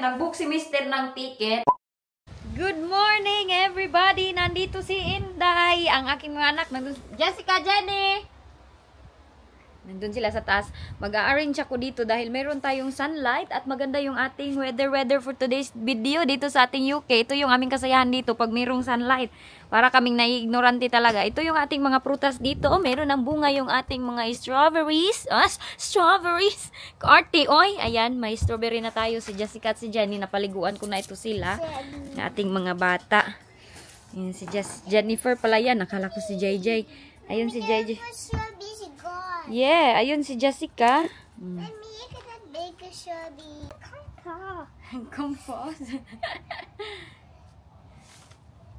nag-book si Mister ng ticket. Good morning everybody! Nandito si Inday, ang aking mga anak. Nandun, Jessica, Jenny! Nandun sila sa taas. Mag-a-arrange ako dito dahil meron tayong sunlight at maganda yung ating weather for today's video dito sa ating UK. Ito yung aming kasayahan dito pag mayroong sunlight. Para kaming nai-ignorante talaga. Ito yung ating mga prutas dito. Oh, meron ng bunga yung ating mga strawberries. Strawberries! Kaarte, oy! Ayan, may strawberry na tayo. Si Jessica at si Jenny. Napaliguan ko na ito sila. Na ating mga bata. Ayan, si Jennifer pala yan. Nakala ko si JJ. Ayun si JJ. Yeah, ayun si Jessica. Compost.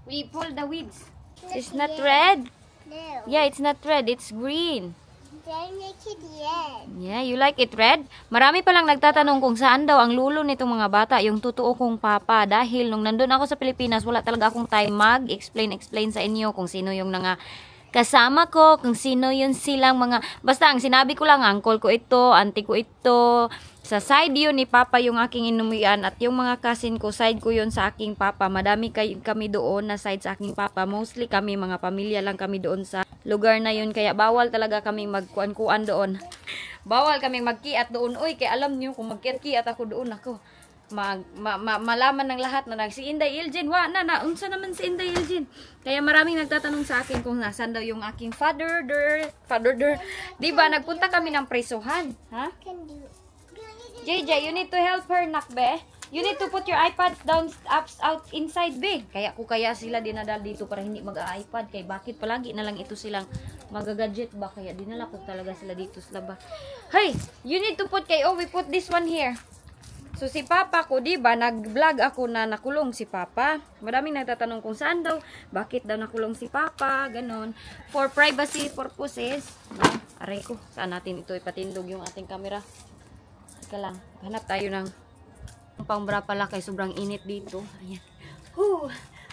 We pull the weeds. It's not red. No. Yeah, it's not red. It's green. Then make it red. Yeah, you like it red? Marami palang nagtatanong kung saan daw ang lulo nitong mga bata, yung totoo kong papa. Dahil nung nandun ako sa Pilipinas, wala talaga akong time mag-explain sa inyo kung sino yung kasama ko, kung sino yun silang mga, basta ang sinabi ko lang, uncle ko ito, auntie ko ito, sa side yun ni papa yung aking inumian, at yung mga cousin ko, side ko yun sa aking papa. Madami kami doon na side sa aking papa, mostly kami, mga pamilya lang kami doon sa lugar na yun, kaya bawal talaga kaming magkuan-kuan doon. Bawal kaming magkiat doon, uy, kaya alam nyo, kung magkiat-kiat ako doon, ako, malaman ng lahat na si Inday Iljen, unsa naman si Inday Iljen. Kaya maraming nagtatanong sa akin kung nasan daw yung aking father. Diba, nagpunta kami ng presohan. Ha? JJ, you need to help her, nakbe. You need to put your iPad down, out inside, be. Kaya sila dinadal dito para hindi mag-iPad. Kaya bakit palagi na lang ito silang magagadget ba? Kaya dinala ko talaga sila dito sa laba. Hey, you need to put, we put this one here. So, si Papa ko, diba, nag-vlog ako na nakulong si Papa. Maraming nagtatanong kung saan daw, bakit daw nakulong si Papa, ganon. For privacy purposes, aray ko, saan natin ito ipatindog yung ating camera. Teka lang, hanap tayo ng pang-bra pala kay sobrang init dito. Ayan.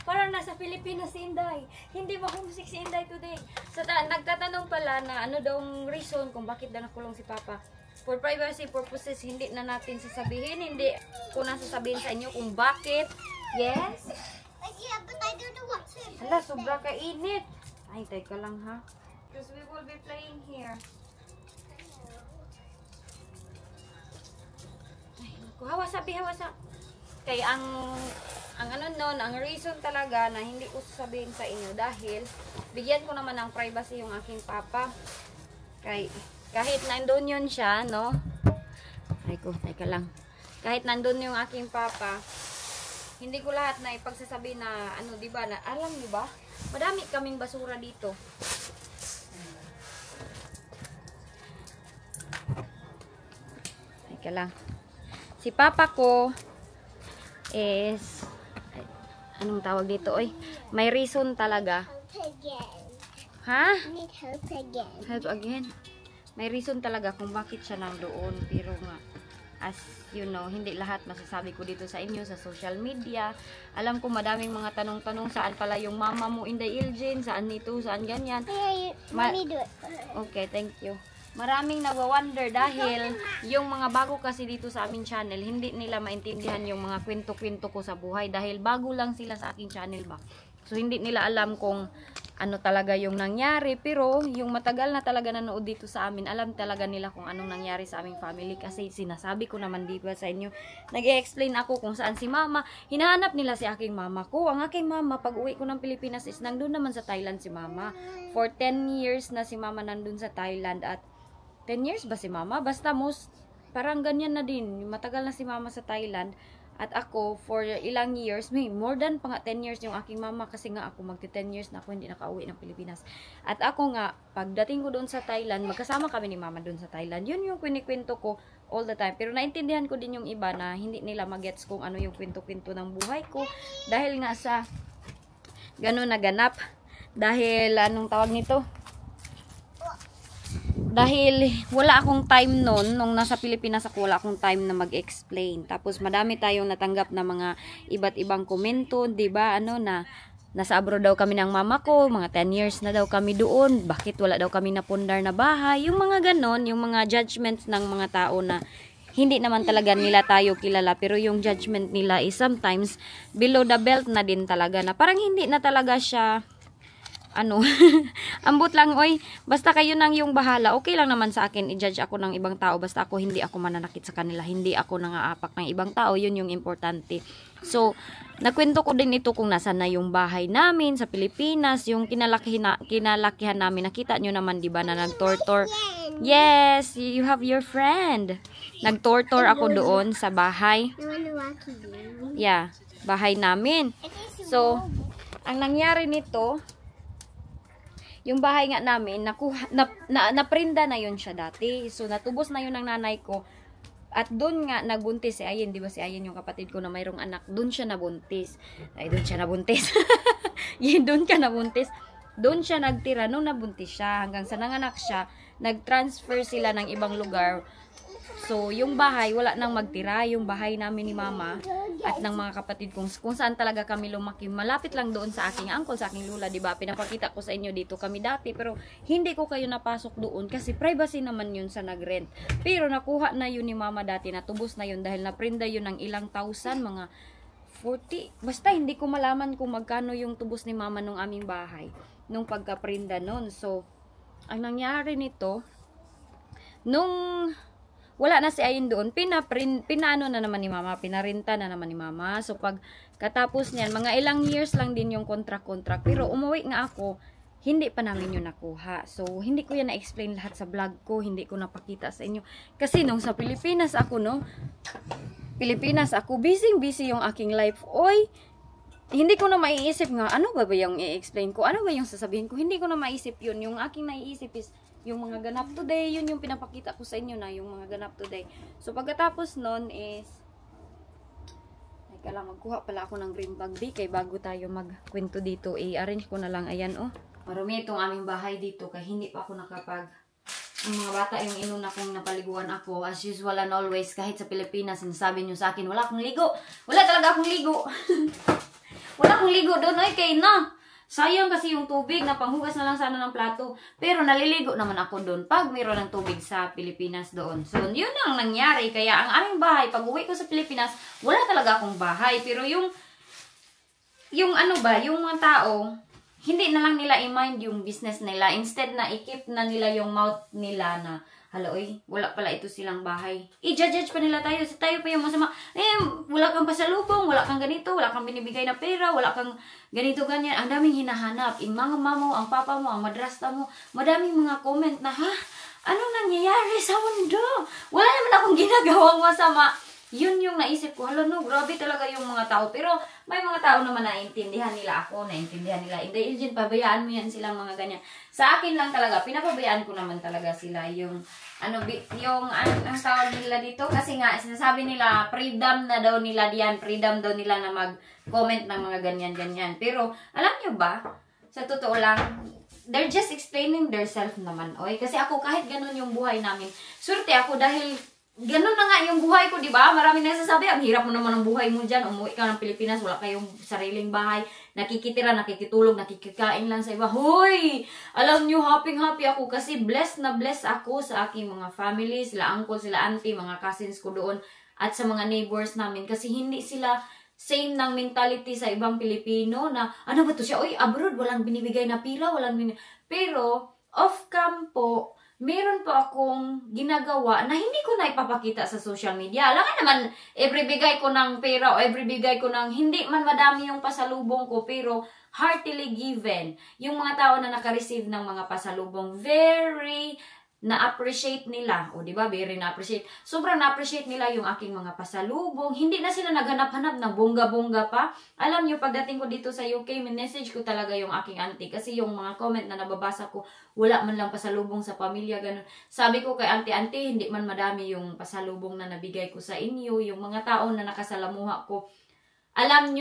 Parang nasa Pilipinas si Inday. Hindi ma-homesick si Inday today. So, nagtatanong pala na ano daw reason kung bakit daw nakulong si Papa. For privacy purposes, hindi na natin sasabihin. Hindi ko na sasabihin sa inyo kung bakit. Yes? Yeah, but I don't know what to do. Hala, sobra kainit. Ay, teka lang ha. Because we will be playing here. Ay, naku, hawasa. Kaya ang reason talaga na hindi ko sasabihin sa inyo dahil bigyan ko naman ng privacy yung aking papa. Kahit nandun yun siya, no? Ay ko, teka lang. Kahit nandun yung aking papa, hindi ko lahat na ipagsasabi na, diba, na, alam niyo ba? Madami kaming basura dito. Teka lang. Si papa ko is, anong tawag dito, oy? May reason talaga. Help again. Ha? I need help again. Help again? May reason talaga kung bakit siya nandoon, pero nga, as you know, hindi lahat masasabi ko dito sa inyo sa social media. Alam ko madaming mga tanong-tanong, saan pala yung mama mo, Inday Iljen, saan nito, saan ganyan. Let me do it. Okay, thank you. Maraming nagwa-wonder dahil yung mga bago kasi dito sa aming channel, hindi nila maintindihan yung mga kwento-kwento ko sa buhay dahil bago lang sila sa aking channel ba. So, hindi nila alam kung ano talaga yung nangyari. Pero, yung matagal na talaga nanood dito sa amin, alam talaga nila kung anong nangyari sa aming family. Kasi sinasabi ko naman diba sa inyo, nag-i-explain ako kung saan si mama. Hinahanap nila si aking mama ko. Ang aking mama, pag uwi ko ng Pilipinas is nandun naman sa Thailand si mama. For 10 years na si mama nandun sa Thailand. At 10 years ba si mama? Basta parang ganyan na din. Matagal na si mama sa Thailand. At ako, for ilang years, more than pa nga 10 years yung aking mama kasi nga ako magti-10 years na ako hindi nakauwi ng Pilipinas. At ako nga, pagdating ko doon sa Thailand, magkasama kami ni mama doon sa Thailand. Yun yung kwento ko all the time. Pero naintindihan ko din yung iba na hindi nila magets kung ano yung kwento-kwento ng buhay ko. Dahil nga sa ganun naganap. Dahil, anong tawag nito? Dahil wala akong time noon, nung nasa Pilipinas ako, wala akong time na mag-explain. Tapos madami tayong natanggap na mga iba't ibang komento, 'di ba? Na nasa abroad daw kami ng mama ko, mga 10 years na daw kami doon. Bakit wala daw kami napundar na bahay? Yung mga ganon, yung mga judgments ng mga tao na hindi naman talaga nila tayo kilala, pero yung judgment nila is sometimes below the belt na din talaga, na parang hindi na talaga siya ano, ambot lang, oy, basta kayo nang yung bahala. Okay lang naman sa akin i-judge ako ng ibang tao, basta ako hindi ako mananakit sa kanila, hindi ako nangaapak ng ibang tao, yun yung importante. So, nakwento ko din ito kung nasan na yung bahay namin sa Pilipinas, yung kinalakihan namin. Nakita nyo naman, di ba, na nag-tortor. Yes, you have your friend. Nag-tortor ako doon sa bahay. Yeah, bahay namin. So, ang nangyari nito, yung bahay nga namin, naprinda na yun siya dati. So, natubos na yun ng nanay ko. At doon nga nagbuntis si Ayen, di ba si Ayen yung kapatid ko na mayroong anak, doon siya nabuntis. Ay, doon siya nabuntis. Yun, doon ka nabuntis. Doon siya nagtira nung nabuntis siya. Hanggang sa nanganak siya, nag-transfer sila ng ibang lugar. So, yung bahay, wala nang magtira. Yung bahay namin ni mama at ng mga kapatid kung saan talaga kami lumaki. Malapit lang doon sa aking uncle, sa aking lula, diba? Pinapakita ko sa inyo dito kami dati. Pero, hindi ko kayo napasok doon kasi privacy naman yun sa nag-rent. Pero, nakuha na yun ni mama dati. Natubos na yun dahil naprinda yun ng ilang thousand, mga 40. Basta, hindi ko malaman kung magkano yung tubos ni mama nung aming bahay. Nung pagkaprinda nun. So, ang nangyari nito, nung wala na si Ayin doon, pinaano na naman ni mama, pinarinta na naman ni mama. So, pag katapos niyan, mga ilang years lang din yung contract. Pero umuwi nga ako, hindi pa namin yun nakuha. So, hindi ko yan na-explain lahat sa vlog ko, hindi ko napakita sa inyo. Kasi nung sa Pilipinas ako, busy yung aking life. Oy, hindi ko na maiisip nga, ano ba yung i-explain ko? Ano ba yung sasabihin ko? Hindi ko na maisip yun. Yung aking naiisip is, yung mga ganap today, yun yung pinapakita ko sa inyo na, yung mga ganap today. So, pagkatapos nun is, teka lang, magkuha pala ako ng green bag, kay bago tayo magkwento dito, i-arrange ko na lang, ayan, oh. Marumi itong aming bahay dito, kaya hindi pa ako nakapag, ang mga bata yung inuna kong napaliguan ako, as usual and always, kahit sa Pilipinas, sinasabi nyo sa akin, wala akong ligo. Wala talaga akong ligo. Wala akong ligo doon, oy, kay na. Sayang kasi yung tubig, na panghugas na lang sana ng plato. Pero naliligo naman ako doon pag mayroon ng tubig sa Pilipinas doon. So, yun ang nangyari. Kaya ang aming bahay, pag uwi ko sa Pilipinas, wala talaga akong bahay. Pero yung ano ba, yung mga tao, hindi na lang nila i-mind yung business nila. Instead na i-keep na nila yung mouth nila na, hala, oy, wala pala ito silang bahay. I-judge pa nila tayo. So, tayo pa yung masama. Wala kang pasalubong, wala kang ganito, wala kang binibigay na pera, wala kang ganito, ganyan. Ang daming hinahanap. Yung mga mama mo, ang papa mo, ang madrasta mo, madaming mga comment na, ha? Anong nangyayari sa mundo? Wala naman akong ginagawang masama. Yun yung naisip ko, hala no, grabe talaga yung mga tao. Pero may mga tao naman na naintindihan nila ako, naintindihan nila. Hindi, Eugene, pabayaan mo yan silang mga ganyan. Sa akin lang talaga, pinapabayaan ko naman talaga sila. Yung, ang tawag nila dito, kasi nga, sinasabi nila, freedom na daw nila diyan, freedom daw nila na mag-comment ng mga ganyan-ganyan. Pero, alam nyo ba, sa totoo lang, they're just explaining themselves naman, oy. Kasi ako, kahit ganun yung buhay namin, swerte ako dahil ganun na nga yung buhay ko, di ba? Maraming nagsasabi, ang hirap mo naman ang buhay mo dyan. Umuwi ka ng Pilipinas, wala kayong sariling bahay. Nakikitira, nakikitulog, nakikikain lang sa iba. Hoy! Alam nyo, happy ako kasi blessed na blessed ako sa aking mga family, sila uncle, sila auntie, mga cousins ko doon, at sa mga neighbors namin. Kasi hindi sila same ng mentality sa ibang Pilipino na, ano ba to siya? Oy, abroad, walang binibigay na pira, Pero, off-cam po, meron po akong ginagawa na hindi ko na ipapakita sa social media. Alam nga naman, every bigay ko ng pera o every bigay ko ng, hindi man madami yung pasalubong ko, pero heartily given. Yung mga tao na naka-receive ng mga pasalubong, very na-appreciate nila. O, diba? Very na-appreciate. Sobrang na-appreciate nila yung aking mga pasalubong. Hindi na sila naghanap-hanap ng bongga-bongga pa. Alam nyo, pagdating ko dito sa UK, message ko talaga yung aking auntie. Kasi yung mga comment na nababasa ko, wala man lang pasalubong sa pamilya, ganun. Sabi ko kay auntie, hindi man madami yung pasalubong na nabigay ko sa inyo. Yung mga tao na nakasalamuha ko, alam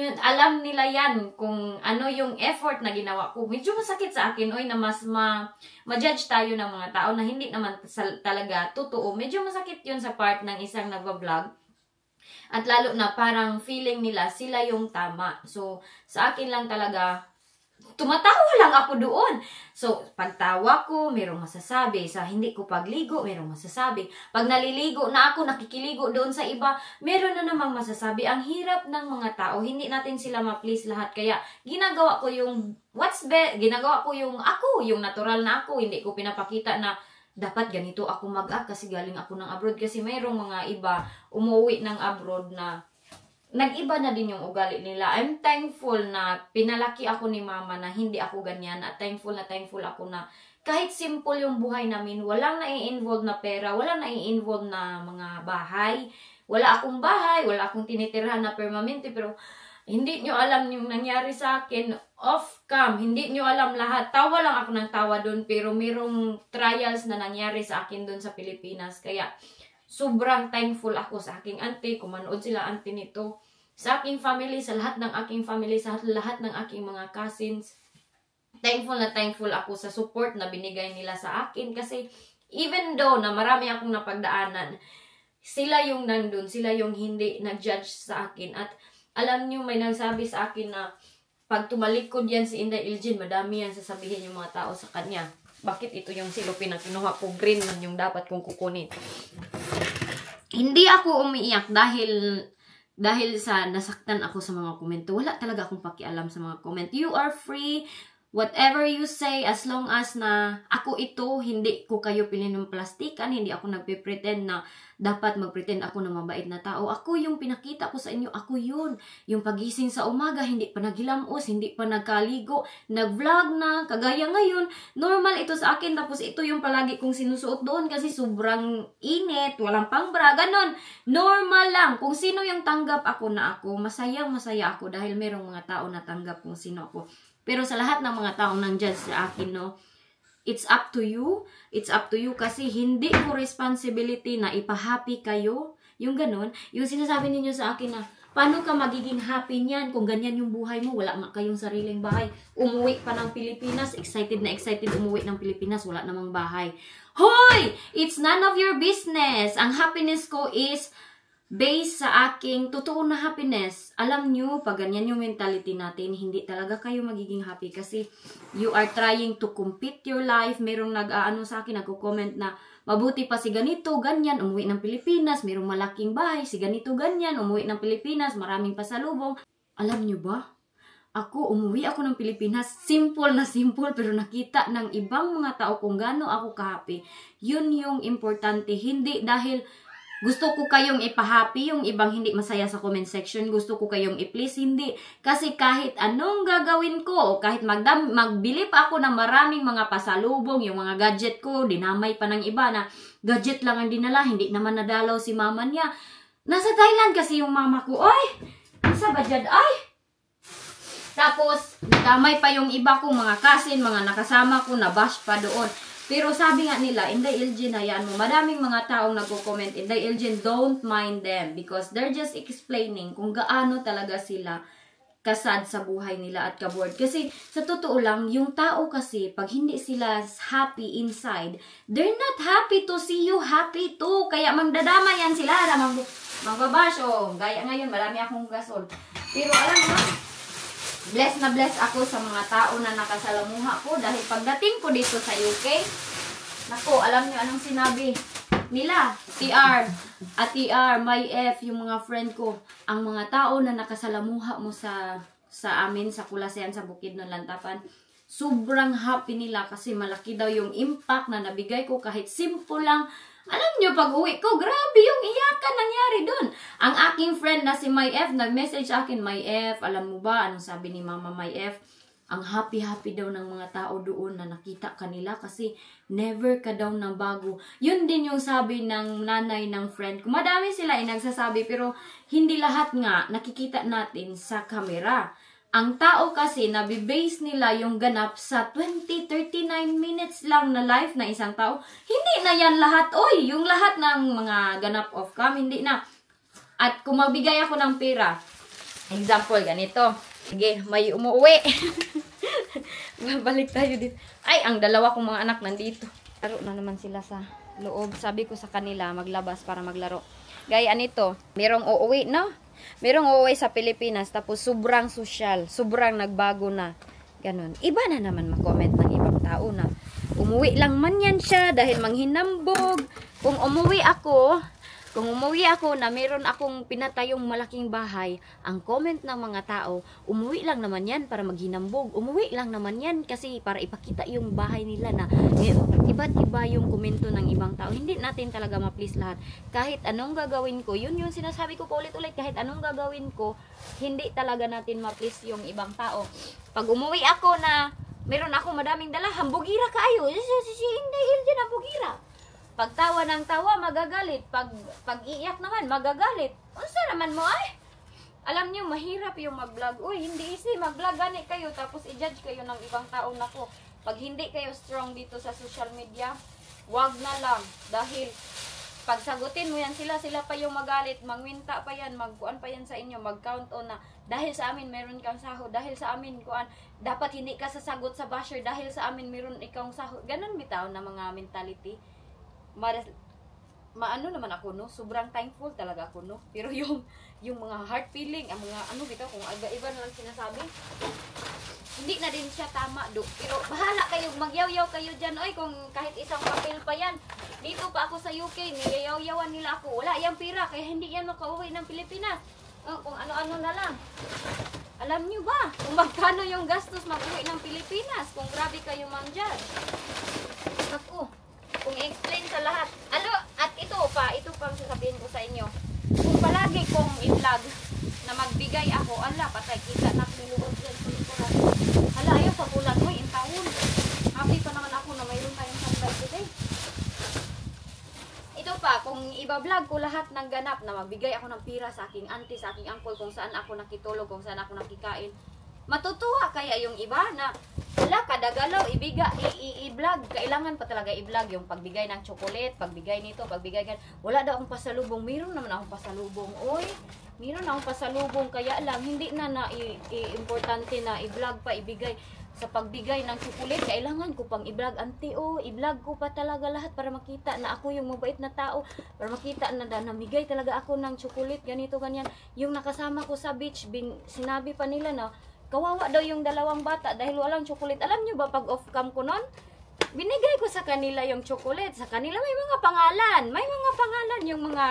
nila yan kung ano yung effort na ginawa ko. Medyo masakit sa akin, oy, na mas ma-judge tayo ng mga tao na hindi naman talaga totoo. Medyo masakit yun sa part ng isang nagva-vlog. At lalo na parang feeling nila sila yung tama. So, sa akin lang talaga, tumatawa lang ako doon. So, pagtawa ko, merong masasabi. Sa hindi ko pagligo, merong masasabi. Pag naliligo na ako, nakikiligo doon sa iba, meron na namang masasabi. Ang hirap ng mga tao, hindi natin sila ma-please lahat. Kaya, ginagawa ko yung ginagawa ko yung ako, yung natural na ako. Hindi ko pinapakita na dapat ganito ako mag-act kasi galing ako ng abroad. Kasi mayroong mga iba umuwi ng abroad na nag-iba na din yung ugali nila. I'm thankful na pinalaki ako ni mama na hindi ako ganyan. At thankful ako na kahit simple yung buhay namin, walang nai-involve na pera, walang nai-involve na mga bahay. Wala akong bahay, wala akong tinitirhan na permanente, pero hindi nyo alam yung nangyari sa akin off-cam. Hindi nyo alam lahat. Tawa lang ako ng tawa doon, pero mayroong trials na nangyari sa akin doon sa Pilipinas. Kaya, sobrang thankful ako sa aking auntie, kung manood sila auntie nito, sa aking family, sa lahat ng aking family, sa lahat ng aking mga cousins. Thankful ako sa support na binigay nila sa akin kasi even though na marami akong napagdaanan, sila yung nandun, sila yung hindi nag-judge sa akin. At alam niyo, may nagsabi sa akin na pag tumalikod yan si Inday Elgin, madami yan sasabihin yung mga tao sa kanya. Bakit ito yung silupin na kinuha ko? Green man yung dapat kong kukunin. Hindi ako umiiyak dahil sa nasaktan ako sa mga komento. Wala talaga akong pakialam sa mga comment. You are free. Whatever you say, as long as na ako ito, hindi ko kayo pilin ng plastikan, hindi ako nagpe-pretend na dapat mag-pretend ako na mabait na tao. Ako yung pinakita ko sa inyo, ako yun. Yung pagising sa umaga, hindi pa naghilamos, hindi pa nagkaligo, nag-vlog na, kagaya ngayon. Normal ito sa akin, tapos ito yung palagi kong sinusuot doon kasi sobrang init, walang pangbra, ganon. Normal lang. Kung sino yung tanggap ako na ako, masayang masaya ako dahil merong mga tao na tanggap kung sino ako. Pero sa lahat ng mga taong nang-judge sa akin, no, it's up to you. It's up to you kasi hindi ko responsibility na ipahappy kayo. Yung ganun, yung sinasabi ninyo sa akin na, paano ka magiging happy niyan kung ganyan yung buhay mo? Wala nga kayong sariling bahay. Umuwi pa ng Pilipinas, excited na excited umuwi ng Pilipinas, wala namang bahay. Hoy! It's none of your business. Ang happiness ko is based sa aking totoo na happiness. Alam nyo, pag ganyan yung mentality natin, hindi talaga kayo magiging happy kasi you are trying to compete your life. Merong nag-aano sa akin, nagko-comment na mabuti pa si ganito, ganyan, umuwi ng Pilipinas, merong malaking bahay, si ganito, ganyan, umuwi ng Pilipinas, maraming pasalubong. Alam nyo ba? Ako, umuwi ako ng Pilipinas, simple na simple, pero nakita ng ibang mga tao kung gaano ako ka-happy. Yun yung importante, hindi dahil gusto ko kayong ipahappy, yung ibang hindi masaya sa comment section, gusto ko kayong i-please, hindi. Kasi kahit anong gagawin ko, kahit magbili pa ako ng maraming mga pasalubong, yung mga gadget ko, dinamay pa ng iba na gadget lang ang dinala, hindi naman nadalaw si mama niya. Nasa Thailand kasi yung mama ko, ay, nasa Bajad, ay. Tapos, damay pa yung iba kong mga cousin, mga nakasama ko, nabash pa doon. Pero sabi nga nila, Inday Elgin, hayaan mo, maraming mga taong nagko-comment, Inday Elgin, don't mind them because they're just explaining kung gaano talaga sila kasad sa buhay nila at kaboard. Kasi sa totoo lang, yung tao kasi, pag hindi sila happy inside, they're not happy to see you happy too. Kaya magdadama yan sila, magbabash, oh, gaya ngayon, marami akong gasol. Pero alam mo, bless na bless ako sa mga tao na nakasalamuha ko dahil pagdating ko dito sa UK, nako, alam niyo anong sinabi nila, TR, my F, yung mga friend ko, ang mga tao na nakasalamuha mo sa amin, sa Kulasean, sa Bukidnon, Lantapan, sobrang happy nila kasi malaki daw yung impact na nabigay ko kahit simple lang. Alam nyo, pag uwi ko, grabe yung iyakan nangyari dun. Ang aking friend na si My F, nag-message sa akin, My F, alam mo ba, anong sabi ni Mama My F? Ang happy-happy daw ng mga tao doon na nakita kanila kasi never ka daw ng bago. Yun din yung sabi ng nanay ng friend ko. Madami sila nagsasabi pero hindi lahat nga nakikita natin sa camera. Ang tao kasi, nabibase nila yung ganap sa 20-39 minutes lang na live na isang tao. Hindi na yan lahat. Oy, yung lahat ng mga ganap off cam, hindi na. At kung magbigay ako ng pera, example, ganito. Sige, may umuwi. Babalik tayo dito. Ay, ang dalawa kong mga anak nandito. Laro na naman sila sa loob. Sabi ko sa kanila, maglabas para maglaro. Gaya nito, merong uuwi, no? Merong uuwi sa Pilipinas, tapos sobrang sosyal, sobrang nagbago na. Ganon. Iba na naman mag-comment ng ibang tao na umuwi lang man yan siya dahil manghinambog. Kung umuwi ako na meron akong pinatayong malaking bahay, ang comment ng mga tao, umuwi lang naman yan para maghinambog. Umuwi lang naman yan kasi para ipakita yung bahay nila na iba't iba yung komento ng ibang tao. Hindi natin talaga ma-please lahat. Kahit anong gagawin ko, yun yung sinasabi ko paulit-ulit, kahit anong gagawin ko, hindi talaga natin ma-please yung ibang tao. Pag umuwi ako na meron ako madaming dala, hambugira kayo. Si Inday Hilde na hambugira. Pag tawa ng tawa, magagalit. Pag iiyak naman, magagalit. Unsa naman mo ay? Alam niyo, mahirap yung mag-vlog. Uy, hindi easy mag-vlog gani kayo tapos i-judge kayo ng ibang tao. Nako, pag hindi kayo strong dito sa social media, wag na lang. Dahil pag sagutin mo yan sila pa yung magalit, mangwinta pa yan, magkuan pa yan sa inyo, mag-count on na. Dahil sa amin meron kang sahod, dahil sa amin kuan, dapat hindi ka sasagot sa basher, dahil sa amin meron ikang sahod. Ganon bitaw na mga mentality. Maano naman ako no, sobrang thankful talaga ako no. Pero yung mga heart feeling, ang mga ano bitaw kung iba na lang sinasabi, hindi na din siya tama do. Pero bahala kayo, magyaw-yaw kayo diyan oy, kung kahit isang papel pa yan. Dito pa ako sa UK, niyayaw-yawan nila ako. Wala yang pira kaya hindi yan makauwi ng Pilipinas. Kung ano-ano na lang. Alam niyo ba kung magkano yung gastos mag-uwi ng Pilipinas kung grabe kayo man dyan? Ako, kung i-explain sa lahat. At ito pa sasabihin ko sa inyo. Kung palagi kong i-vlog na magbigay ako, patay, kita na pinuod yan sa likuran. Ayaw pa bulan mo, in taon. Happy pa naman ako na mayroon tayong sunlight today. Ito pa, kung iba-vlog ko lahat ng ganap na magbigay ako ng pira sa aking auntie, sa aking uncle, kung saan ako nakitulog, kung saan ako nakikain, matutuwa kaya yung iba na wala kadagalaw i-vlog. Kailangan pa talaga i-vlog yung pagbigay ng chocolate, pagbigay nito, pagbigay gan. Wala daw akong pasalubong. Meron naman akong pasalubong. Oy, meron akong pasalubong kaya lang hindi na importante na i-vlog pa ibigay. Sa pagbigay ng chocolate, kailangan ko pang i-vlog. Auntie, i-vlog ko pa talaga lahat para makita na ako yung mabait na tao, para makita na namigay talaga ako ng chocolate, ganito ganyan. Yung nakasama ko sa beach, sinabi pa nila na kawawa daw yung dalawang bata dahil walang chocolate. Alam nyo ba, pag off-cam ko nun, binigay ko sa kanila yung chocolate. Sa kanila may mga pangalan. May mga pangalan yung mga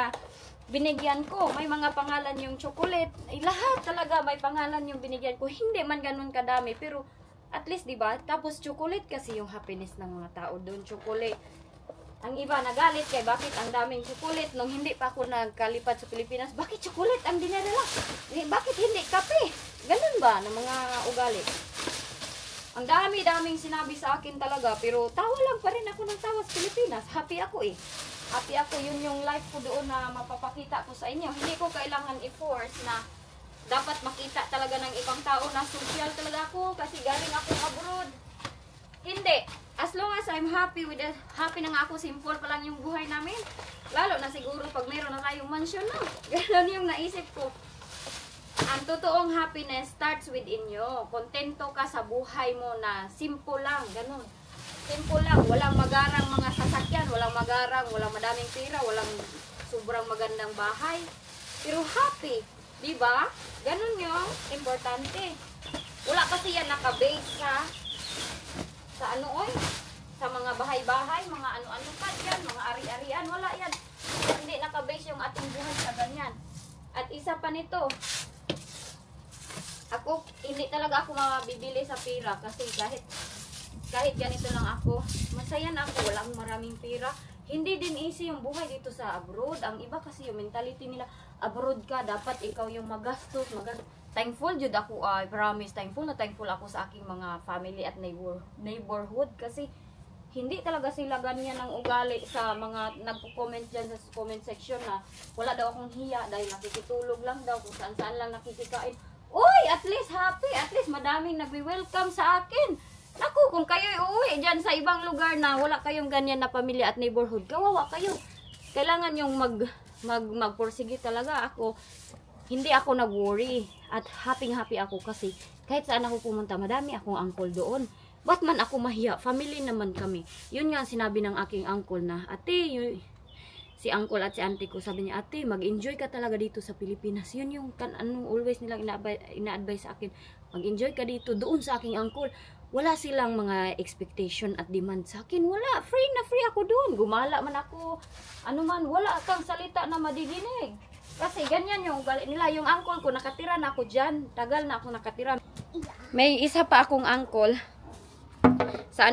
binigyan ko. May mga pangalan yung chocolate. Lahat talaga may pangalan yung binigyan ko. Hindi man ganun kadami. Pero at least, diba? Tapos chocolate kasi yung happiness ng mga tao doon. Chocolate. Ang iba nagalit kay bakit ang daming chocolate nung hindi pa ako nagkalipat sa Pilipinas. Bakit chocolate ang dinadala? Bakit hindi kape? Ganun ba ng mga ugali? Ang dami-daming sinabi sa akin talaga, pero tawa lang pa rin ako ng tawa sa Pilipinas. Happy ako eh. Happy ako, yun yung life ko doon na mapapakita ko sa inyo. Hindi ko kailangan i-force na dapat makita talaga ng ibang tao na social talaga ako kasi galing ako abroad. Hindi. As long as I'm happy with it, happy na nga ako, simple pa lang yung buhay namin. Lalo na siguro pag mayroon na tayong mansion na. Ganun yung naisip ko. Ang totoong happiness starts within you. Kontento ka sa buhay mo na simple lang, ganun. Simple lang, walang magarang mga sasakyan, walang madaming pera, walang sobrang magandang bahay. Pero happy, di ba? Ganun yung importante. Wala kasi yan nakabase sa ano oy, sa mga bahay-bahay, mga ano-ano pa dyan, mga ari-arian, wala yan. Hindi nakabase yung ating buhay sa ganyan. At isa pa nito, ako, hindi talaga ako mabibili sa pira kasi kahit ganito lang ako, masaya na ako, walang maraming pira. Hindi din easy yung buhay dito sa abroad. Ang iba kasi yung mentality nila, abroad ka, dapat ikaw yung magastos. Thankful jud ako, I promise, thankful ako sa aking mga family at neighborhood kasi hindi talaga sila ganyan ng ugali sa mga nagko-comment dyan sa comment section na wala daw akong hiya dahil nakikitulog lang daw kung saan lang nakikikain. Uy, at least happy, at least madaming nagwi-welcome sa akin. Naku, kung kayo uuwi dyan sa ibang lugar na wala kayong ganyan na pamilya at neighborhood, kawawa kayo. Kailangan yung magpursige talaga ako. Hindi ako nag-worry at happy ako kasi kahit saan ako pumunta, madami akong uncle doon. Ba't man ako mahiya? Family naman kami. Yun nga sinabi ng aking uncle na, ate, si uncle at si auntie ko, sabi niya, ate, mag-enjoy ka talaga dito sa Pilipinas. Yun yung always nilang ina-advise sa akin. Mag-enjoy ka dito. Doon sa aking uncle, wala silang mga expectation at demand sa akin. Wala. Free na free ako doon. Gumala man ako. Ano man, wala kang salita na madidinig. Kasi ganyan yung ugali nila. Yung uncle ko, nakatira na ako dyan. Tagal na ako nakatira. May isa pa akong uncle sa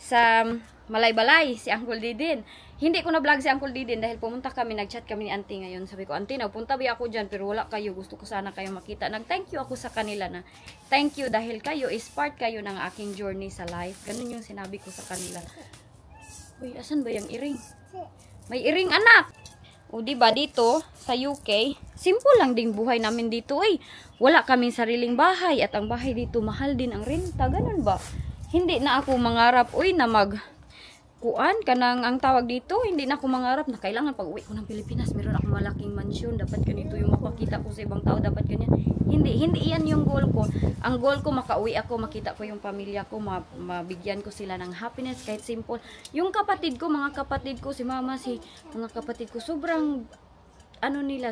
sa Malaybalay, si Uncle Didin. Hindi ko na vlog si Uncle Didin dahil pumunta kami, nag-chat kami ni auntie ngayon. Sabi ko, auntie, nagpunta ba ako dyan pero wala kayo. Gusto ko sana kayo makita. Nag-thank you ako sa kanila na thank you dahil kayo is part kayo ng aking journey sa life. Ganun yung sinabi ko sa kanila. Uy, asan ba yung iring? May iring, anak! O diba dito sa UK, simple lang ding buhay namin dito. Ay, wala kaming sariling bahay at ang bahay dito mahal din ang renta. Ganun ba? Hindi na ako mangarap, uy, na kuan kanang ang tawag dito, hindi na ako mangarap na kailangan pag uwi ko ng Pilipinas meron akong malaking mansyon, dapat ganito yung mapakita ko sa ibang tao, dapat ganyan. Hindi yan yung goal ko. Ang goal ko, makauwi ako, makita ko yung pamilya ko, mabigyan ko sila ng happiness kahit simple. Yung kapatid ko, mga kapatid ko, si mama, mga kapatid ko, sobrang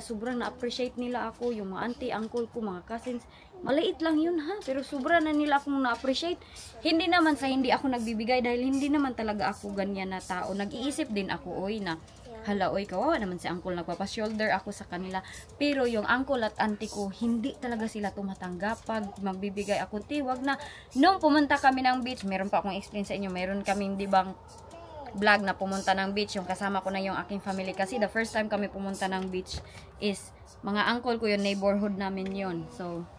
sobrang na-appreciate nila ako, yung mga auntie, uncle ko, mga cousins. Maliit lang yun ha, pero sobra na nila akong na-appreciate. Hindi naman sa hindi ako nagbibigay dahil hindi naman talaga ako ganyan na tao. Nag-iisip din ako, oy, na hala, oy, kawawa naman si uncle, nagpapa-shoulder ako sa kanila. Pero yung uncle at auntie ko, hindi talaga sila tumatanggap pag magbibigay ako. Wag na. Nung pumunta kami ng beach, meron pa akong explain sa inyo, meron kaming dibang vlog na pumunta ng beach, yung kasama ko na yung aking family kasi the first time kami pumunta ng beach is mga uncle ko yun, neighborhood namin yun. So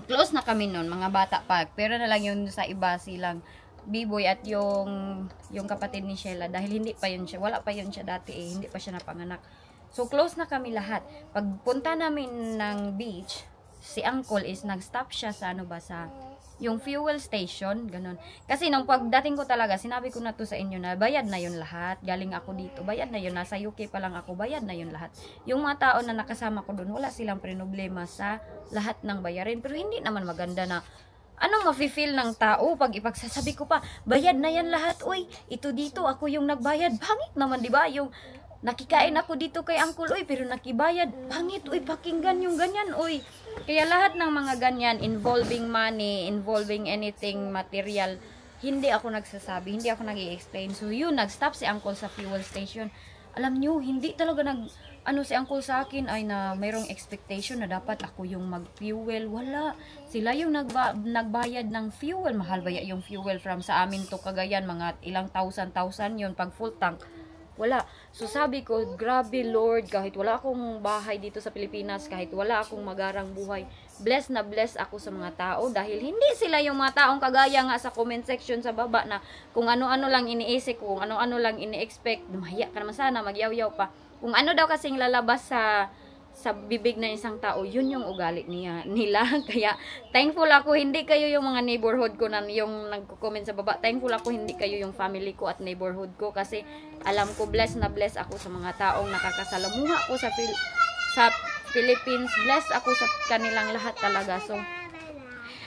close na kami nun, mga bata pa, pero na lang yun sa iba silang B-boy at yung kapatid ni Sheila dahil hindi pa yun siya, wala pa yun siya dati hindi pa siya napanganak. So close na kami lahat. Pagpunta namin ng beach, si uncle is nag-stop siya sa sa yung fuel station, ganun. Kasi nung pagdating ko talaga, sinabi ko na to sa inyo na bayad na yun lahat. Galing ako dito, bayad na yun. Nasa UK pa lang ako, bayad na yun lahat. Yung mga tao na nakasama ko doon, wala silang problema sa lahat ng bayarin. Pero hindi naman maganda na mafe-feel ng tao pag ipagsasabi ko pa, bayad na yan lahat. Uy, ito dito, ako yung nagbayad. Pangit naman, di ba? Yung nakikain ako dito kay uncle, uy, pero nakibayad. Pangit, uy, pakinggan yung ganyan, uy. Kaya lahat ng mga ganyan, involving money, involving anything material, hindi ako nagsasabi, hindi ako nag-i-explain. So yun, nag-stop si uncle sa fuel station. Alam nyo, hindi talaga si uncle sa akin ay na mayroong expectation na dapat ako yung mag-fuel. Wala. Sila yung nagbayad ng fuel. Mahal ba yung fuel from sa amin to Cagayan? Mga ilang thousand yun pag full tank. Wala. So sabi ko, grabe Lord, kahit wala akong bahay dito sa Pilipinas, kahit wala akong magarang buhay, bless na bless ako sa mga tao dahil hindi sila yung mga taong kagaya nga sa comment section sa baba na kung ano-ano lang iniisip, kung ano-ano lang ini-expect, mahiya ka naman sana, magyaw-yaw pa. Kung ano daw kasing lalabas sa bibig ng isang tao, yun yung ugali nila. Kaya thankful ako, hindi kayo yung mga neighborhood ko na yung nagko-comment sa baba. Thankful ako, hindi kayo yung family ko at neighborhood ko kasi alam ko bless na bless ako sa mga taong nakakasalamuha ko sa Philippines. Bless ako sa kanilang lahat talaga. So,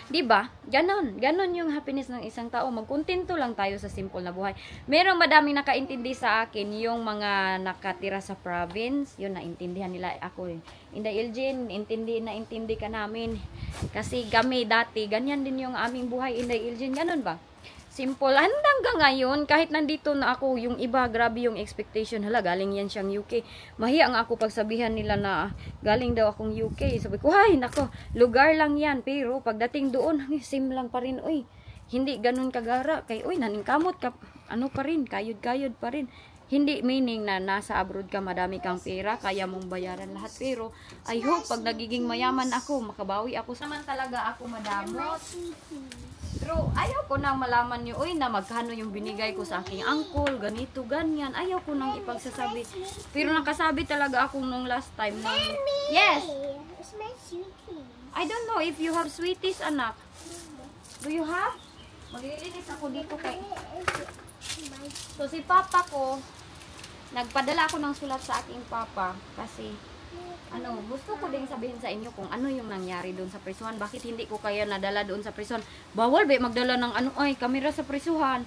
diba? Ganon yung happiness ng isang tao. Magkontento lang tayo sa simple na buhay. Merong madaming nakaintindi sa akin, yung mga nakatira sa province, yun, naintindihan nila ako. Inday Elgin, intindi ka namin. Kasi kami dati, ganyan din yung aming buhay, Inday Elgin, ganon ba? Simple. Hanggang ngayon, kahit nandito na ako, yung iba, grabe yung expectation. Hala, galing yan siyang UK. Mahiya nga ako pagsabihan nila na galing daw akong UK. Sabi ko, ay, nako, lugar lang yan. Pero pagdating doon, same lang pa rin. Uy, hindi ganun kagara. Kay, uy, naningkamot ka, pa rin, kayod pa rin. Hindi meaning na nasa abroad ka, madami kang pera, kaya mong bayaran lahat. Pero, I hope, pag nagiging mayaman ako, makabawi ako. Naman talaga ako madamot. Pero ayaw ko nang malaman nyo, uy, na magkano yung binigay ko sa aking uncle, ganito, ganyan. Ayaw ko nang ipagsasabi. Pero nakasabi talaga ako nung last time na, yes! It's my sweetie. I don't know if you have sweeties, anak. Do you have? Maglilinis ako dito kay... So si papa ko, nagpadala ako ng sulat sa aking papa kasi... gusto ko din sabihin sa inyo kung ano yung nangyari doon sa prisuhan. Bakit hindi ko kaya nadala doon sa prisuhan? Bawal ba magdala ng kamera sa prisuhan?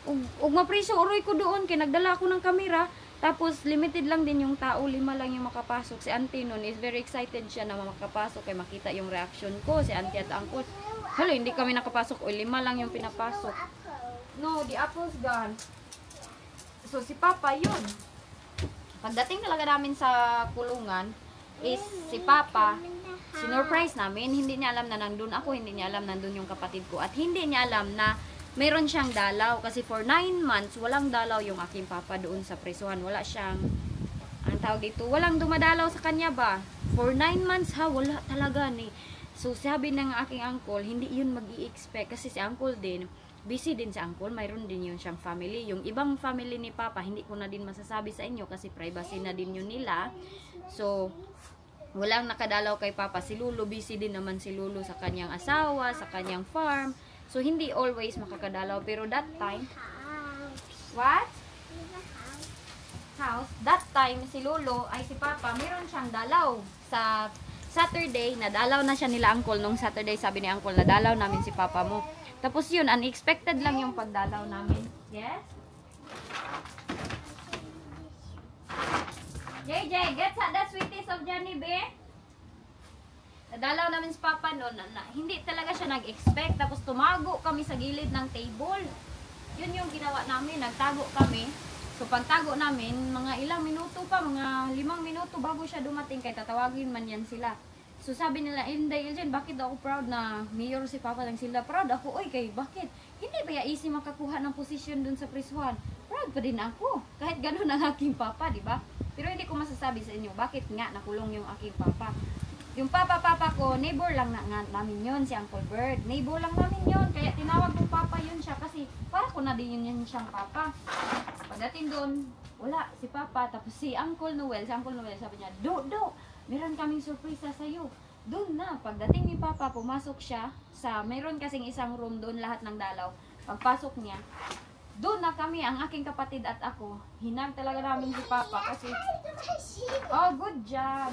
Ug mapriso uroy ko doon kay nagdala ako ng kamera. Tapos, limited lang din yung tao, 5 lang yung makapasok. Si auntie nun is very excited siya na makapasok kay makita yung reaction ko. Si auntie at uncle, hello, hindi kami nakapasok. O, 5 lang yung pinapasok. No, the apple's gone. So, si Papa yun. Pagdating talaga namin sa kulungan, is si Papa, sinurprise namin. Hindi niya alam na nandun ako, hindi niya alam nandun yung kapatid ko. At hindi niya alam na mayroon siyang dalaw kasi for 9 months walang dalaw yung aking papa doon sa prisuhan. Wala siyang, ang tawag dito, walang dumadalaw sa kanya ba? For 9 months ha, wala talaga ni. So sabi ng aking uncle, hindi yun mag-i-expect kasi si uncle din, busy din si uncle, mayroon din yun siyang family. Yung ibang family ni papa, hindi ko na din masasabi sa inyo kasi privacy na din yun nila. So, walang nakadalaw kay papa. Si Lulu, busy din naman si Lulu sa kanyang asawa, sa kanyang farm. So, hindi always makakadalaw. Pero that time, what? House. That time, si Lolo, ay si Papa, meron siyang dalaw. Sa Saturday, nadalaw na siya nila uncle. Nung Saturday, sabi ni uncle, nadalaw namin si Papa mo. Tapos yun, unexpected lang yung pagdalaw namin. Yes? JJ, get the sweeties of Johnny B. Nadalaw namin si Papa noon na hindi talaga siya nag-expect. Tapos tumago kami sa gilid ng table. Yun yung ginawa namin. Nagtago kami. So pagtago namin, mga ilang minuto pa, mga 5 minuto bago siya dumating. Kaya tatawagin man yan sila. So sabi nila, dahil dyan, bakit ako proud na mayor si Papa lang sila? Proud ako. Oy, kay bakit? Hindi ba easy makakuha ng posisyon dun sa prisuhan? Proud pa din ako. Kahit ganun ang aking Papa, di ba? Pero hindi ko masasabi sa inyo, bakit nga nakulong yung aking Papa. Yung papa ko, neighbor lang namin yun, si Uncle Bird. Neighbor lang namin yun, kaya tinawag ko Papa yun siya kasi para ko na din yun siyang Papa. Pagdating doon, wala, si Papa, tapos si Uncle Noel sabi niya, Do, meron kaming surprise sa'yo. Doon na, pagdating ni Papa, pumasok siya sa, meron kasing isang room doon, lahat ng dalaw. Pagpasok niya, doon na kami, ang aking kapatid at ako, hinag talaga namin si Papa kasi, oh, good job.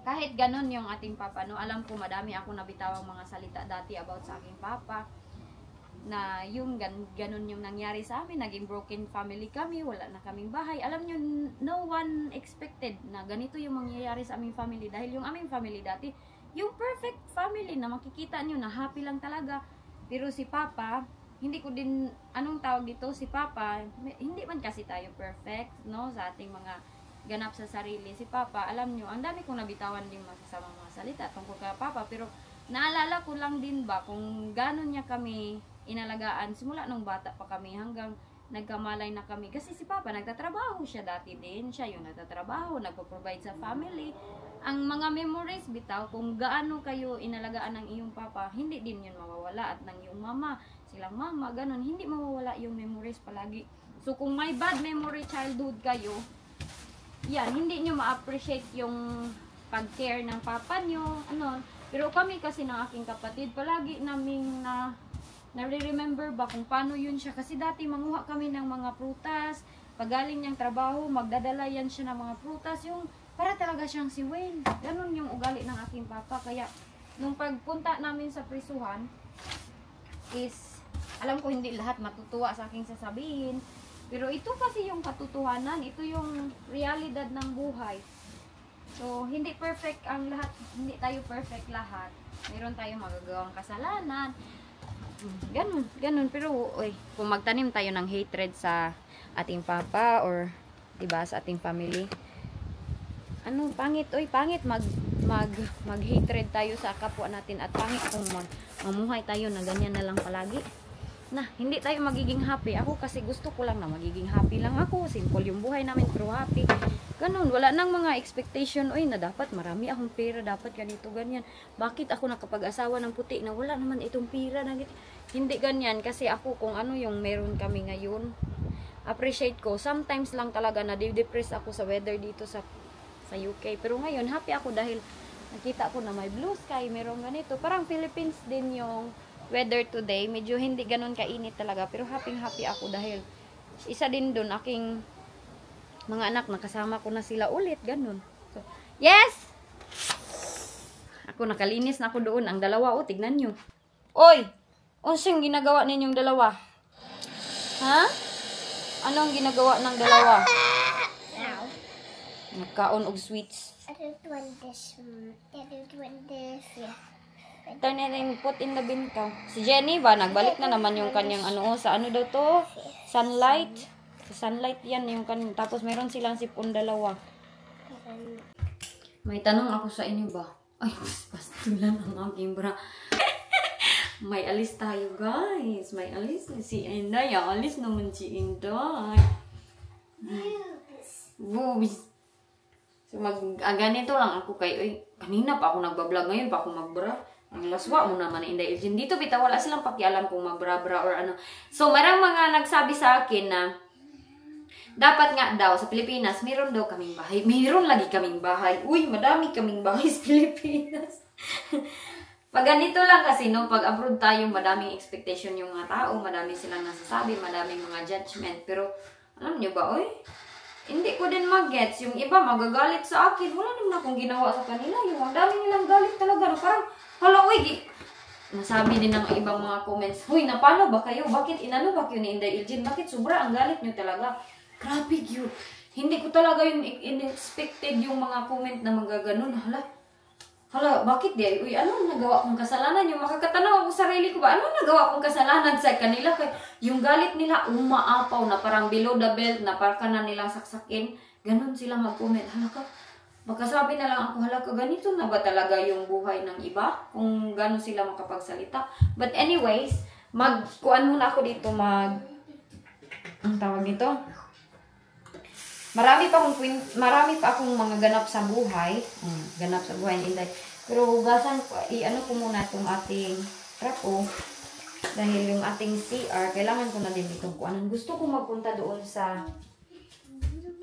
Kahit ganun yung ating papa, no, alam ko madami ako nabitawang mga salita dati about sa aking papa, na yung ganun yung nangyari sa amin, naging broken family kami, wala na kaming bahay. Alam nyo, no one expected na ganito yung mangyayari sa aming family, dahil yung aming family dati, yung perfect family na makikita nyo na happy lang talaga. Pero si Papa, hindi ko din, anong tawag dito, si Papa, hindi man kasi tayo perfect, no, sa ating mga ganap sa sarili. Si Papa, alam nyo, ang dami kong nabitawan din masasamang mga salita tungkol kay Papa, pero naalala ko lang din ba kung gano'n niya kami inalagaan simula nung bata pa kami hanggang nagkamalay na kami. Kasi si Papa, nagtatrabaho siya dati din. Siya yung nagtatrabaho, nagpo-provide sa family. Ang mga memories, bitaw, kung gaano kayo inalagaan ng iyong Papa, hindi din yun mawawala. At ng iyong mama, silang mama, ganun, hindi mawawala yung memories palagi. So, kung may bad memory childhood kayo, yan, hindi nyo ma-appreciate yung pag-care ng papa nyo, ano. Pero kami kasi ng aking kapatid, palagi naming nare-remember ba kung paano yun siya. Kasi dati manguha kami ng mga prutas, pagaling niyang trabaho, magdadala yan siya ng mga prutas, yung para talaga siyang si Wayne. Ganun yung ugali ng aking papa. Kaya, nung pagpunta namin sa prisuhan, is, alam ko hindi lahat matutuwa sa aking sasabihin, pero ito kasi yung katotohanan, ito yung realidad ng buhay. So, hindi perfect ang lahat, hindi tayo perfect lahat. Meron tayong magagawang kasalanan. Ganun. Pero, kung magtanim tayo ng hatred sa ating papa or, diba, sa ating family, ano, pangit, pangit mag-hatred tayo sa kapwa natin at pangit kung mamuhay tayo na ganyan na lang palagi. Na, hindi tayo magiging happy. Ako kasi gusto ko lang na magiging happy lang ako. Simple yung buhay namin pero happy. Ganun, wala nang mga expectation, na dapat marami akong pera, dapat ganito, ganyan. Bakit ako nakapag-asawa ng puti na wala naman itong pera na hindi ganyan. Kasi ako kung ano yung meron kami ngayon, appreciate ko. Sometimes lang talaga na depress ako sa weather dito sa UK. Pero ngayon, happy ako dahil nakita ko na may blue sky, merong ganito. Parang Philippines din yung weather today, medyo hindi ganun kainit talaga, pero happy ako dahil isa din dun aking mga anak, nakasama ko na sila ulit, ganun. So, yes! Ako nakalinis na ako doon, ang dalawa, tignan nyo. Oy! Unsing ginagawa ninyong dalawa? Ha? Anong ginagawa ng dalawa? Nagkaon og sweets. I don't want this. I don't want this. Yeah. Turn it and put in the bin ka. Si Jenny ba, nagbalik na naman yung kanyang ano, sa ano daw to? Sunlight. Sa sunlight yan yung kanyang. Tapos meron silang sipon dalawa. May tanong ako sa inyo ba? Ay, pastulan ang aking bra. May alis tayo, guys. May alis. Si Inday. Alis naman si Inday. Boobs. So, ganito lang ako kay, uy, kanina pa ako nagbablog, ngayon pa ako magbra. Ang laswa mo naman na Inday Elgin. Dito, bita, wala silang pakialam kung magbra-bra or ano. So, marang mga nagsabi sa akin na, dapat nga daw, sa Pilipinas, meron daw kaming bahay. Meron lagi kaming bahay. Uy, madami kaming bahay sa Pilipinas. Pag ganito lang kasi, no, pag abroad tayo, madaming expectation yung mga tao, madami silang nasasabi, madaming mga judgment. Pero, alam nyo ba, uy, hindi ko din mag-gets. Yung iba, magagalit sa akin. Wala naman akong ginawa sa kanila. Yung ang dami nilang galit talaga. No? Parang, hala, uy, nasabi din ng ibang mga comments, huy, napano ba kayo? Bakit inano ba kayo ni Inday Elgin? Bakit sobra ang galit nyo talaga? Grabe yun. Hindi ko talaga yung in-expected yung mga comment na magaganon. Hala, bakit di? Uy, anong nagawa kong kasalanan? Yung makakatanaw ako sa sarili ko ba? Anong nagawa kong kasalanan sa kanila? Kaya yung galit nila umaapaw na parang below the belt na parang na nilang saksakin. Ganon sila mag-comment. Hala ka, baka sabi na lang ako, hala ka, ganito na ba talaga yung buhay ng iba? Kung ganon sila makapagsalita. But anyways, kuan muna ako dito, ang tawag nito? Marami pa akong mga ganap sa buhay. Ganap sa buhay ni Inday. Pero hugasan ko, i-ano ko muna itong ating trapo. Dahil yung ating CR, kailangan ko na din itong kuanan. Gusto ko magpunta doon sa...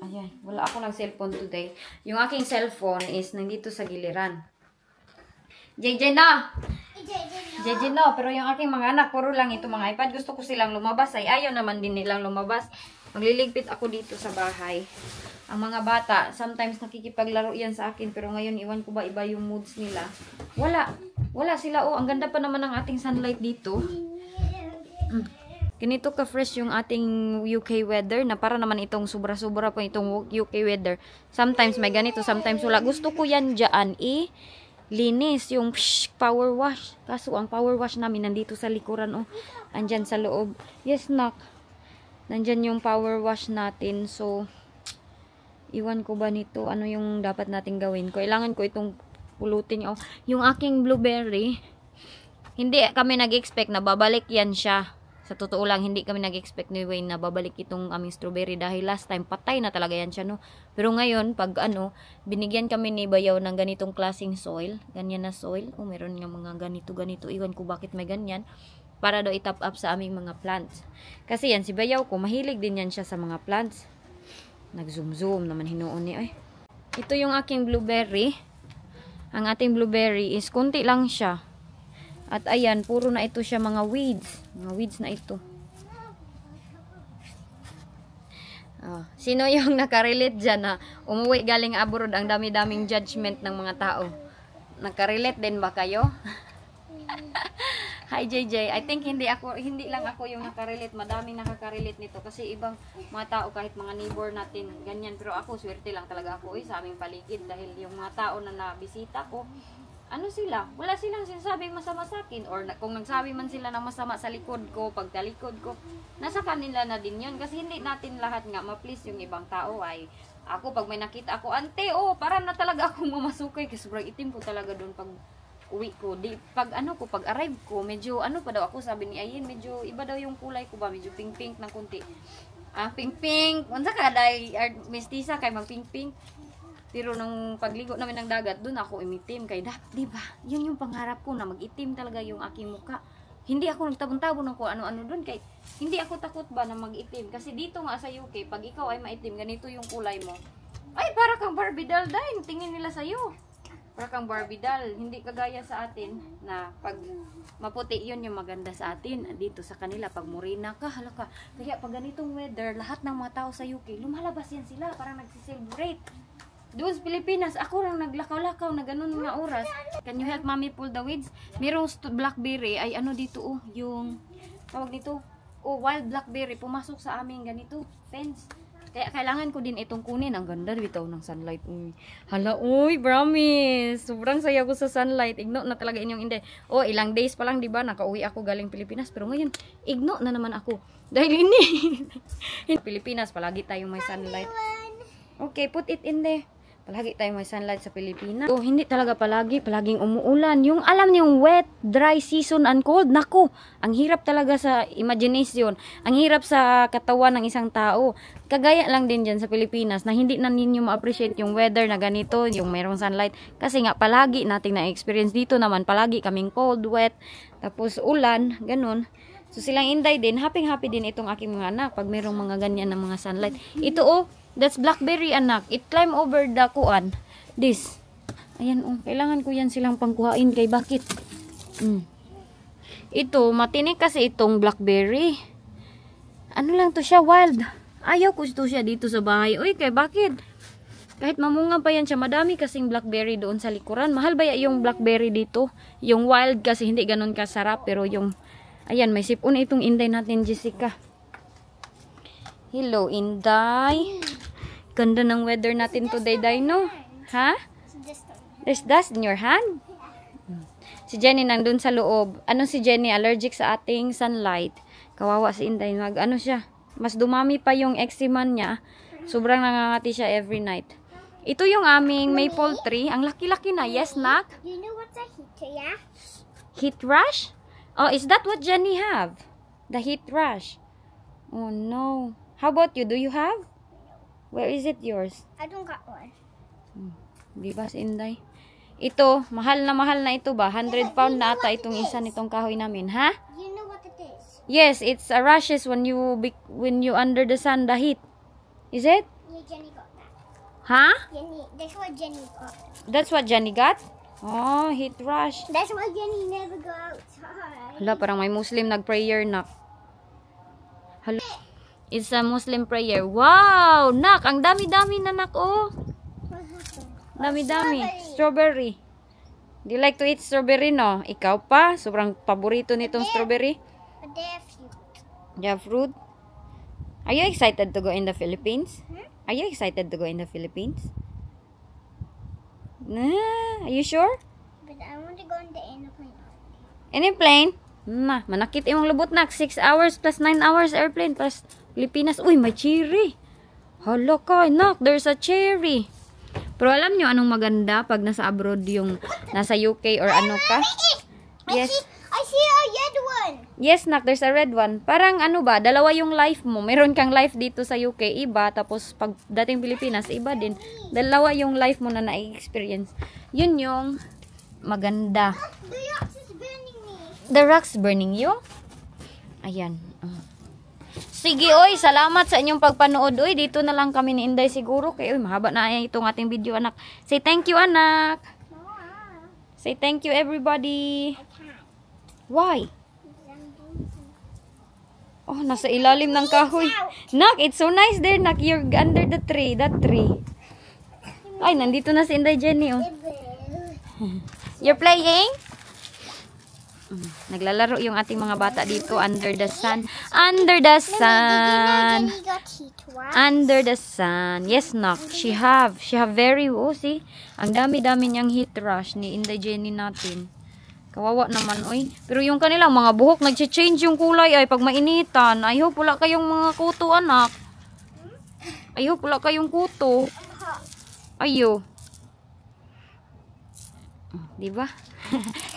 Ayan, wala ako ng cellphone today. Yung aking cellphone is nandito sa giliran. JJ na! JJ na! Pero yung aking mga anak, puro lang ito mga iPad. Gusto ko silang lumabas. Ay, ayaw naman din nilang lumabas. Magliligpit ako dito sa bahay. Ang mga bata, sometimes nakikipaglaro yan sa akin. Pero ngayon, iwan ko ba iba yung moods nila. Wala sila. Oh, ang ganda pa naman ng ating sunlight dito. Ganito ka-fresh yung ating UK weather. Na para naman itong sobra-sobra po itong UK weather. Sometimes may ganito, sometimes wala. Gusto ko yan dyan linis yung power wash. Kaso ang power wash namin nandito sa likuran. Oh, andyan sa loob. Yes, nak. Nandyan yung power wash natin. So, iwan ko ba nito? Ano yung dapat natin gawin? Kailangan ko itong pulutin. Oh, yung aking blueberry, hindi kami nag-expect na babalik yan siya. Sa totoo lang, hindi kami nag-expect ni Wayne na babalik itong aming strawberry. Dahil last time, patay na talaga yan siya, no? Pero ngayon, pag binigyan kami ni Bayaw ng ganitong klaseng soil. Ganyan na soil. Oh, meron nga mga ganito. Iwan ko bakit may ganyan. Para daw itap up sa aming mga plants. Kasi yan, si Bayaw ko, mahilig din yan siya sa mga plants. Nag-zoom naman hinuon niya. Ay. Ito yung aking blueberry. Ang ating blueberry is kunti lang siya. At ayan, puro na ito siya mga weeds. Mga weeds na ito. Sino yung nakarelate dyan na umuwi galing abroad, ang dami-daming judgment ng mga tao? Nakarelate din ba kayo? Hi JJ, I think hindi lang ako yung nakarelate, madaming nakaka-relate nito kasi ibang mga tao kahit mga neighbor natin ganyan, pero ako swerte lang talaga ako sa aming paligid dahil yung mga tao na nabisita ko, ano sila, wala silang sinasabing masama sa akin or kung nagsabi man sila ng masama sa likod ko, pagtalikod ko, nasa kanila na din yun kasi hindi natin lahat nga ma-please yung ibang tao. Ay ako pag may nakita ako, ante, parang na talaga akong mamasukay kasi sobrang itim ko talaga doon pag uwi ko. Pag arrive ko, medyo pa daw ako, sabi ni Ayin, medyo iba daw yung kulay ko ba, medyo pink-pink ng kunti. Pink-pink, unsa ka day mestiza kay mag pink-pink. Pero nung pagligo namin ng dagat, doon ako imitim kay di ba? Yun yung pangarap ko na mag-itim talaga yung aking mukha. Hindi ako nagtabon-tabon ng ano-ano doon kay hindi ako takot ba na mag-itim kasi dito nga sa UK, pag ikaw ay maitim, ganito yung kulay mo. Ay, para kang Barbie doll dahil tingin nila sa iyo. Para kang Barbie doll, hindi kagaya sa atin na pag maputi yun yung maganda sa atin. Dito sa kanila, pag morena ka, halaka. Kaya pag ganitong weather, lahat ng mga tao sa UK, lumalabas yan sila, parang nagsiselebrate. Doon sa Pilipinas, ako lang naglakaw-lakaw na ganun mga oras. Can you help mommy pull the weeds? Merong blackberry, ay dito yung, tawag dito, wild blackberry, pumasok sa aming ganito, fence. Kaya kailangan ko din itong kunin. Ang ganda bitaw ng sunlight. Uy. Hala, uy, promise. Sobrang saya ko sa sunlight. Igno na talaga inyong inday. Oh, ilang days pa lang, di ba? Nakauwi ako galing Pilipinas. Pero ngayon, igno na naman ako. Dahil ini. Pilipinas, palagi tayong may sunlight. Okay, put it in there. Palagi tayong may sunlight sa Pilipinas. So, hindi talaga palaging umuulan. Yung alam niyo, yung wet, dry season and cold, naku, ang hirap talaga sa imagination. Ang hirap sa katawan ng isang tao. Kagaya lang din dyan sa Pilipinas na hindi na ninyo ma-appreciate yung weather na ganito, yung mayroong sunlight. Kasi nga, palagi nating na-experience dito naman. Palagi kaming cold, wet, tapos ulan, ganun. So, silang inday din, happy-happy din itong aking mga anak pag mayroong mga ganyan na mga sunlight. Ito, oh, that's blackberry, anak. It climb over the kuan. This. Ayan, oh. Kailangan ko yan silang pangkuhain. Kay bakit? Ito, matinik kasi itong blackberry. Ano lang to siya? Wild. Ayaw ko ito siya dito sa bahay. Uy, kay bakit? Kahit mamunga pa yan siya. Madami kasing blackberry doon sa likuran. Mahal ba yung blackberry dito? Yung wild kasi hindi ganun kasarap. Pero yung... Ayan, may sipon itong inday natin, Jessica. Hello, inday. Ganda ng weather natin today, Dino. Ha? There's dust in your hand? Si Jenny nandun sa loob. Ano si Jenny? Allergic sa ating sunlight. Kawawa si Inday. Ano siya? Mas dumami pa yung eczema niya. Sobrang nangangati siya every night. Ito yung aming maple tree. Ang laki-laki na. Yes, Nak? You know what's a heat rash? Heat rash? Oh, is that what Jenny have? The heat rash? Oh, no. How about you? Do you have? Where is it yours? I don't got one. Di ba si Inday? Ito, mahal na ito ba? 100 pound na ata itong isa nitong kahoy namin, ha? You know what it is? Yes, it's a rashes when you under the sun, the heat. Is it? Yeah, Jenny got that. Huh? That's what Jenny got. That's what Jenny got? Oh, heat rash. That's why Jenny never go outside. Hala, parang may Muslim nag-prayer, Nak. Hala. It's a Muslim prayer. Wow! Nak, ang dami-dami na, Nak, oh. Dami-dami. Strawberry. Do you like to eat strawberry, no? Ikaw pa? Sobrang paborito nitong strawberry. But they're fruit. You have fruit? Are you excited to go in the Philippines? Are you excited to go in the Philippines? Nah, are you sure? But I want to go on the airplane. Any plane? Manakit imong lubot, Nak. 6 hours plus 9 hours airplane plus Pilipinas. Uy, may cherry. Hala ka, Nak. There's a cherry. Pero alam nyo anong maganda pag nasa abroad yung nasa UK or ano ka? Yes. I see a red one. Yes, Nak. There's a red one. Parang ano ba, dalawa yung life mo. Meron kang life dito sa UK, iba. Tapos pag dating Pilipinas, iba din. Dalawa yung life mo na na-experience. Yun yung maganda. The rocks is burning me. The rocks burning you? Ayan. Sige, oy, salamat sa inyong pagpanood. Oy, dito na lang kami ni Inday siguro. Kaya, oy, mahaba na itong ating video, anak. Say thank you, anak. Say thank you, everybody. Why? Oh, nasa ilalim ng kahoy. Nak, it's so nice there, Nak. You're under the tree, that tree. Ay, nandito na si Inday Jenny, oh. You're playing? Naglalaro yung ating mga bata dito under the sun. Under the sun. Jenny got heat rash. Under the sun. Yes, Nak. She have very, oh, see? Ang dami-dami niyang heat rash ni Inday Jenny natin. Kawawa naman, oy. Pero yung kanilang mga buhok, nag-change yung kulay ay pag mainitan. Ayaw pula kayong mga kuto, anak. Ayaw pula kayong kuto. Ayaw. Diba?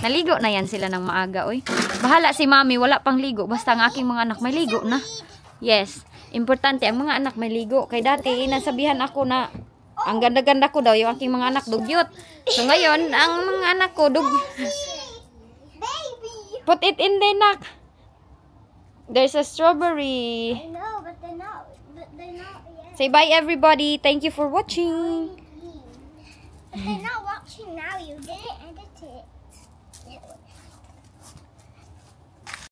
Naligo na yan sila ng maaga, oy. Bahala si mami, wala pang ligo. Basta ang aking mga anak may ligo na. Yes. Importante, ang mga anak may ligo. Kay dati, nasabihan ako na ang ganda-ganda ko daw, yung aking mga anak dugyot. So ngayon, ang mga anak ko Put it in there, Nak. There's a strawberry. I know, but they're not yet. Say bye, everybody. Thank you for watching. But they're not watching now. You didn't edit it.